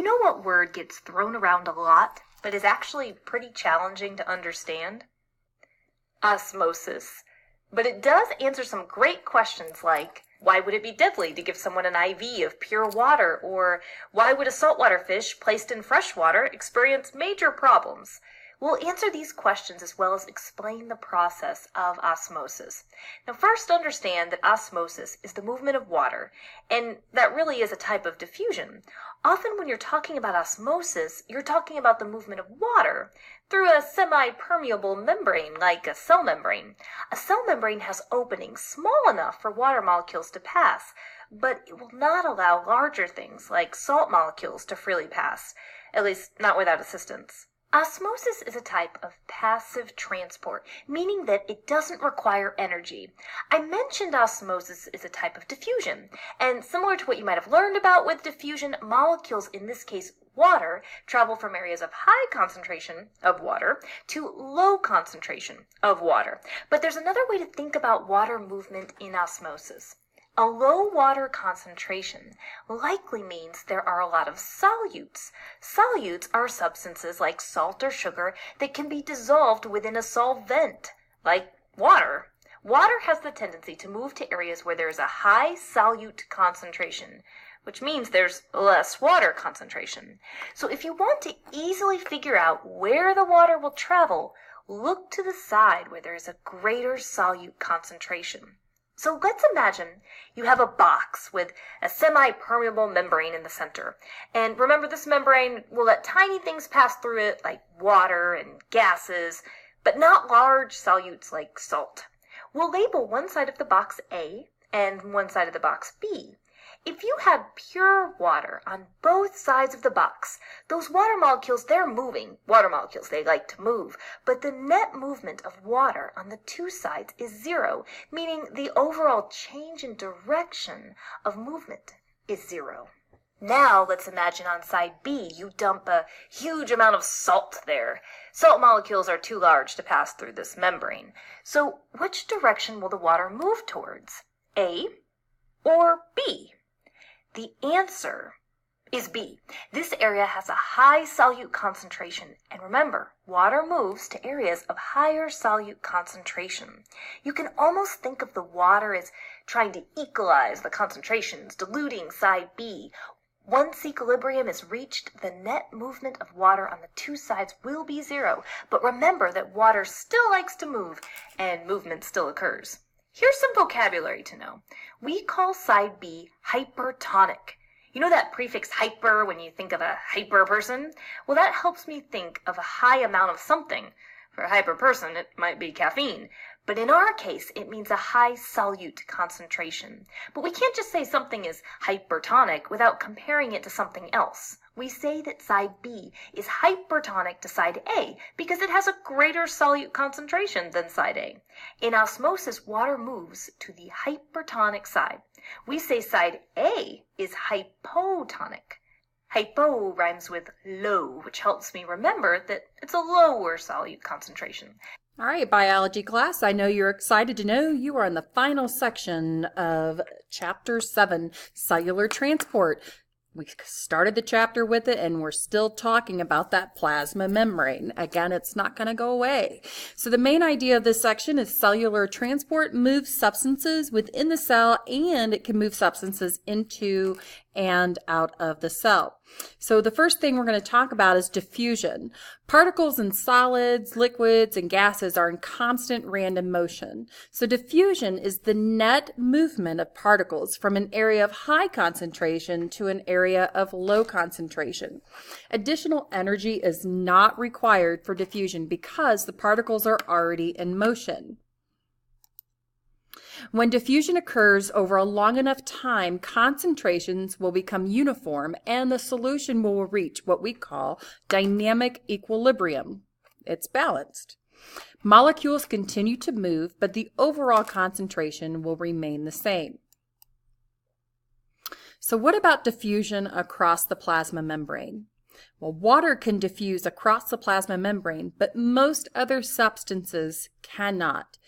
know what word gets thrown around a lot, but is actually pretty challenging to understand? Osmosis. But it does answer some great questions like, why would it be deadly to give someone an IV of pure water? Or why would a saltwater fish placed in fresh water experience major problems? We'll answer these questions as well as explain the process of osmosis. Now, first understand that osmosis is the movement of water, and that really is a type of diffusion. Often when you're talking about osmosis, you're talking about the movement of water through a semi-permeable membrane like a cell membrane. A cell membrane has openings small enough for water molecules to pass, but it will not allow larger things like salt molecules to freely pass, at least not without assistance. Osmosis is a type of passive transport, meaning that it doesn't require energy. I mentioned osmosis is a type of diffusion, and similar to what you might have learned about with diffusion, molecules, in this case water, travel from areas of high concentration of water to low concentration of water. But there's another way to think about water movement in osmosis. A low water concentration likely means there are a lot of solutes. Solutes are substances like salt or sugar that can be dissolved within a solvent, like water. Water has the tendency to move to areas where there is a high solute concentration, which means there's less water concentration. So if you want to easily figure out where the water will travel, look to the side where there is a greater solute concentration. So let's imagine you have a box with a semi-permeable membrane in the center. And remember, this membrane will let tiny things pass through it like water and gases, but not large solutes like salt. We'll label one side of the box A and one side of the box B. If you had pure water on both sides of the box, those water molecules, they're moving. Water molecules, they like to move. But the net movement of water on the two sides is zero, meaning the overall change in direction of movement is zero. Now let's imagine on side B you dump a huge amount of salt there. Salt molecules are too large to pass through this membrane. So which direction will the water move towards? A or B? The answer is B. This area has a high solute concentration, and remember, water moves to areas of higher solute concentration. You can almost think of the water as trying to equalize the concentrations, diluting side B. Once equilibrium is reached, the net movement of water on the two sides will be zero, but remember that water still likes to move, and movement still occurs. Here's some vocabulary to know. We call side B hypertonic. You know that prefix hyper when you think of a hyper person? Well, that helps me think of a high amount of something. For a hyper person, it might be caffeine. But in our case, it means a high solute concentration. But we can't just say something is hypertonic without comparing it to something else. We say that side B is hypertonic to side A because it has a greater solute concentration than side A. In osmosis, water moves to the hypertonic side. We say side A is hypotonic. Hypo rhymes with low, which helps me remember that it's a lower solute concentration. All right, biology class, I know you're excited to know you are in the final section of Chapter 7, Cellular Transport. We started the chapter with it, and we're still talking about that plasma membrane. Again, it's not going to go away. So the main idea of this section is cellular transport moves substances within the cell, and it can move substances into and out of the cell. So the first thing we're going to talk about is diffusion. Particles in solids, liquids, and gases are in constant random motion. So diffusion is the net movement of particles from an area of high concentration to an area of low concentration. Additional energy is not required for diffusion because the particles are already in motion. When diffusion occurs over a long enough time, concentrations will become uniform and the solution will reach what we call dynamic equilibrium. It's balanced. Molecules continue to move, but the overall concentration will remain the same. So what about diffusion across the plasma membrane? Well, water can diffuse across the plasma membrane, but most other substances cannot.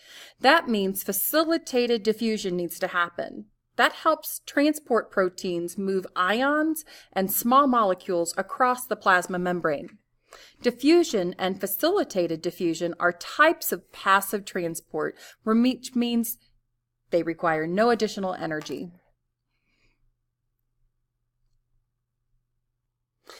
That means facilitated diffusion needs to happen. That helps transport proteins move ions and small molecules across the plasma membrane. Diffusion and facilitated diffusion are types of passive transport, which means they require no additional energy.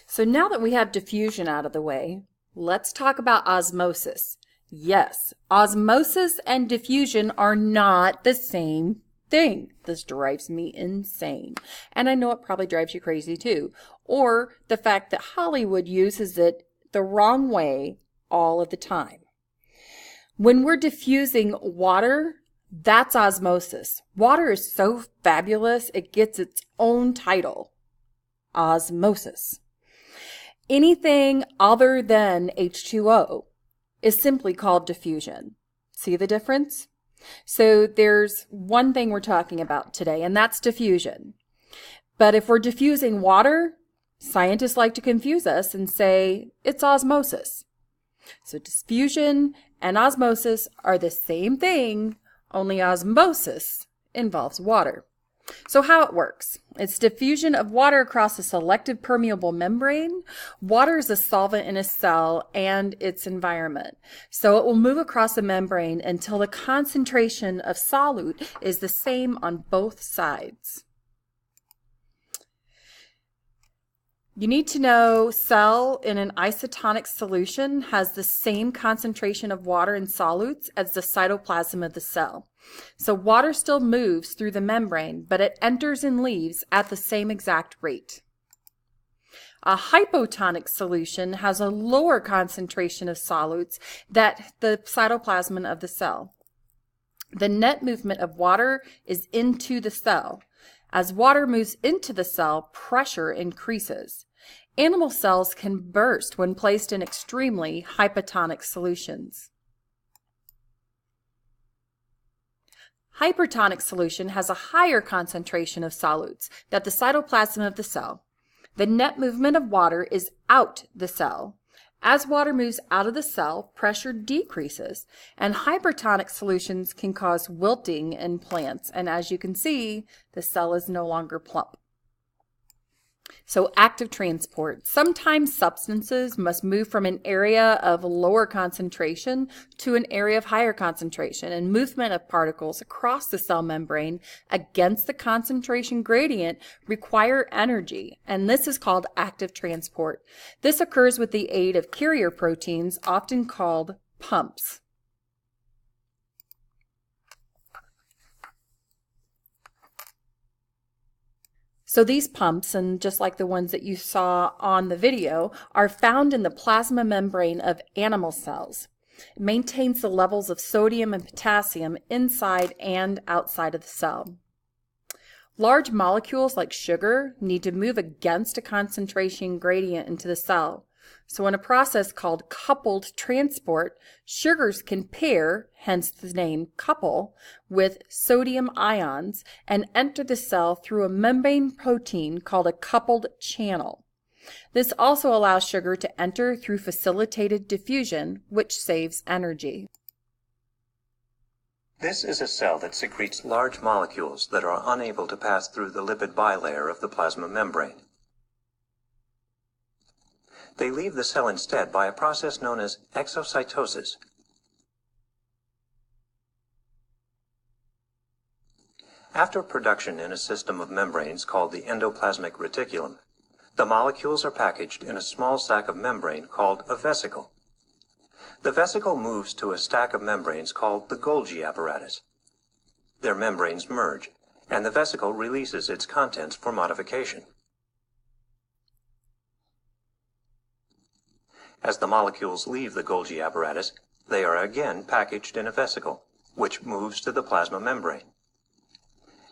So now that we have diffusion out of the way, let's talk about osmosis. Yes, osmosis and diffusion are not the same thing. This drives me insane. And I know it probably drives you crazy too. Or the fact that Hollywood uses it the wrong way all of the time. When we're diffusing water, that's osmosis. Water is so fabulous, it gets its own title, osmosis. Anything other than H2O is simply called diffusion. See the difference? So there's one thing we're talking about today, and that's diffusion. But if we're diffusing water, scientists like to confuse us and say it's osmosis. So diffusion and osmosis are the same thing, only osmosis involves water. So how it works. It's diffusion of water across a selective permeable membrane. Water is a solvent in a cell and its environment. So it will move across the membrane until the concentration of solute is the same on both sides. You need to know cell in an isotonic solution has the same concentration of water and solutes as the cytoplasm of the cell. So water still moves through the membrane, but it enters and leaves at the same exact rate. A hypotonic solution has a lower concentration of solutes than the cytoplasm of the cell. The net movement of water is into the cell. As water moves into the cell, pressure increases. Animal cells can burst when placed in extremely hypotonic solutions. Hypertonic solution has a higher concentration of solutes than the cytoplasm of the cell. The net movement of water is out the cell. As water moves out of the cell, pressure decreases, and hypertonic solutions can cause wilting in plants. And as you can see, the cell is no longer plump. So active transport. Sometimes substances must move from an area of lower concentration to an area of higher concentration, and movement of particles across the cell membrane against the concentration gradient require energy, and this is called active transport. This occurs with the aid of carrier proteins, often called pumps. So these pumps, and just like the ones that you saw on the video, are found in the plasma membrane of animal cells. It maintains the levels of sodium and potassium inside and outside of the cell. Large molecules like sugar need to move against a concentration gradient into the cell. So in a process called coupled transport, sugars can pair, hence the name couple, with sodium ions and enter the cell through a membrane protein called a coupled channel. This also allows sugar to enter through facilitated diffusion, which saves energy. This is a cell that secretes large molecules that are unable to pass through the lipid bilayer of the plasma membrane. They leave the cell instead by a process known as exocytosis. After production in a system of membranes called the endoplasmic reticulum, the molecules are packaged in a small sac of membrane called a vesicle. The vesicle moves to a stack of membranes called the Golgi apparatus. Their membranes merge, and the vesicle releases its contents for modification. As the molecules leave the Golgi apparatus, they are again packaged in a vesicle, which moves to the plasma membrane.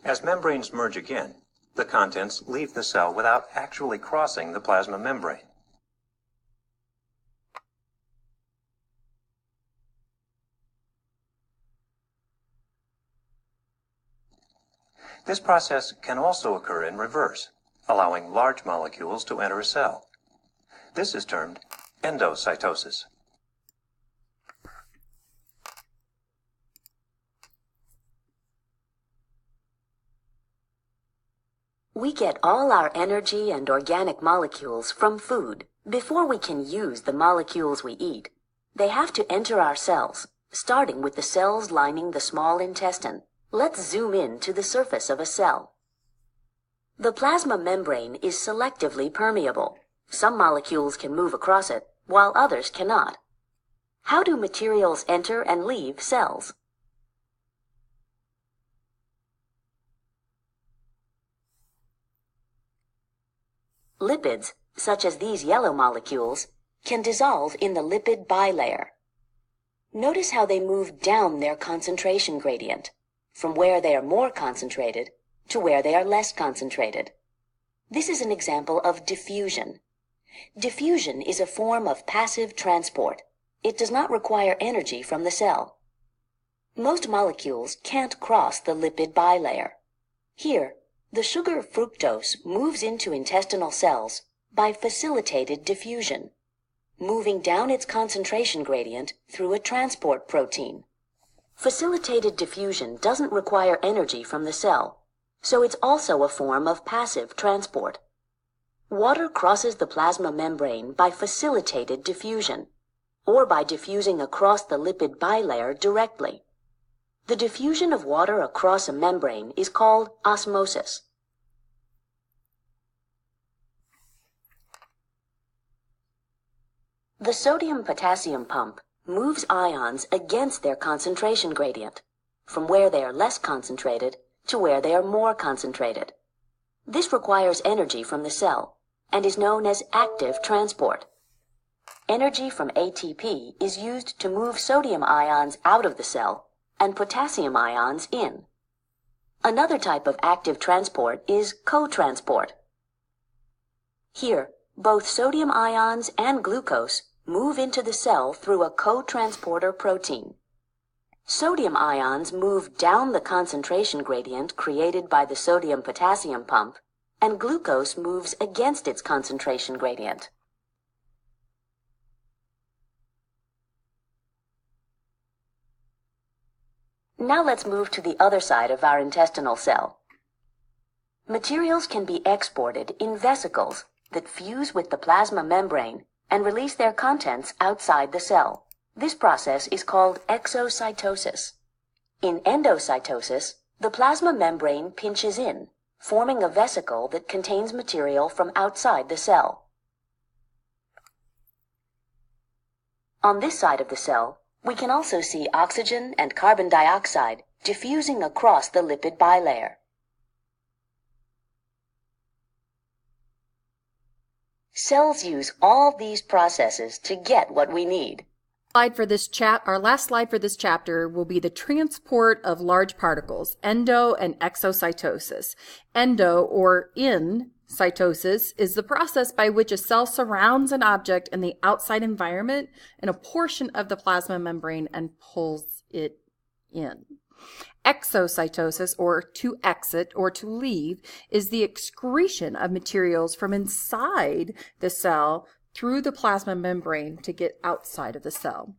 As membranes merge again, the contents leave the cell without actually crossing the plasma membrane. This process can also occur in reverse, allowing large molecules to enter a cell. This is termed endocytosis. We get all our energy and organic molecules from food. Before we can use the molecules we eat, they have to enter our cells, starting with the cells lining the small intestine. Let's zoom in to the surface of a cell. The plasma membrane is selectively permeable. Some molecules can move across it, while others cannot. How do materials enter and leave cells? Lipids, such as these yellow molecules, can dissolve in the lipid bilayer. Notice how they move down their concentration gradient, from where they are more concentrated to where they are less concentrated. This is an example of diffusion. Diffusion is a form of passive transport. It does not require energy from the cell. Most molecules can't cross the lipid bilayer. Here, the sugar fructose moves into intestinal cells by facilitated diffusion, moving down its concentration gradient through a transport protein. Facilitated diffusion doesn't require energy from the cell, so it's also a form of passive transport. Water crosses the plasma membrane by facilitated diffusion, or by diffusing across the lipid bilayer directly. The diffusion of water across a membrane is called osmosis. The sodium-potassium pump moves ions against their concentration gradient, from where they are less concentrated to where they are more concentrated. This requires energy from the cell and is known as active transport. Energy from ATP is used to move sodium ions out of the cell and potassium ions in. Another type of active transport is co-transport. Here, both sodium ions and glucose move into the cell through a co-transporter protein. Sodium ions move down the concentration gradient created by the sodium-potassium pump, and glucose moves against its concentration gradient. Now let's move to the other side of our intestinal cell. Materials can be exported in vesicles that fuse with the plasma membrane and release their contents outside the cell. This process is called exocytosis. In endocytosis, the plasma membrane pinches in, forming a vesicle that contains material from outside the cell. On this side of the cell, we can also see oxygen and carbon dioxide diffusing across the lipid bilayer. Cells use all these processes to get what we need. Our last slide for this chapter will be the transport of large particles, endo and exocytosis. Endo, or in cytosis, is the process by which a cell surrounds an object in the outside environment and a portion of the plasma membrane and pulls it in. Exocytosis, or to exit or to leave, is the excretion of materials from inside the cell through the plasma membrane to get outside of the cell.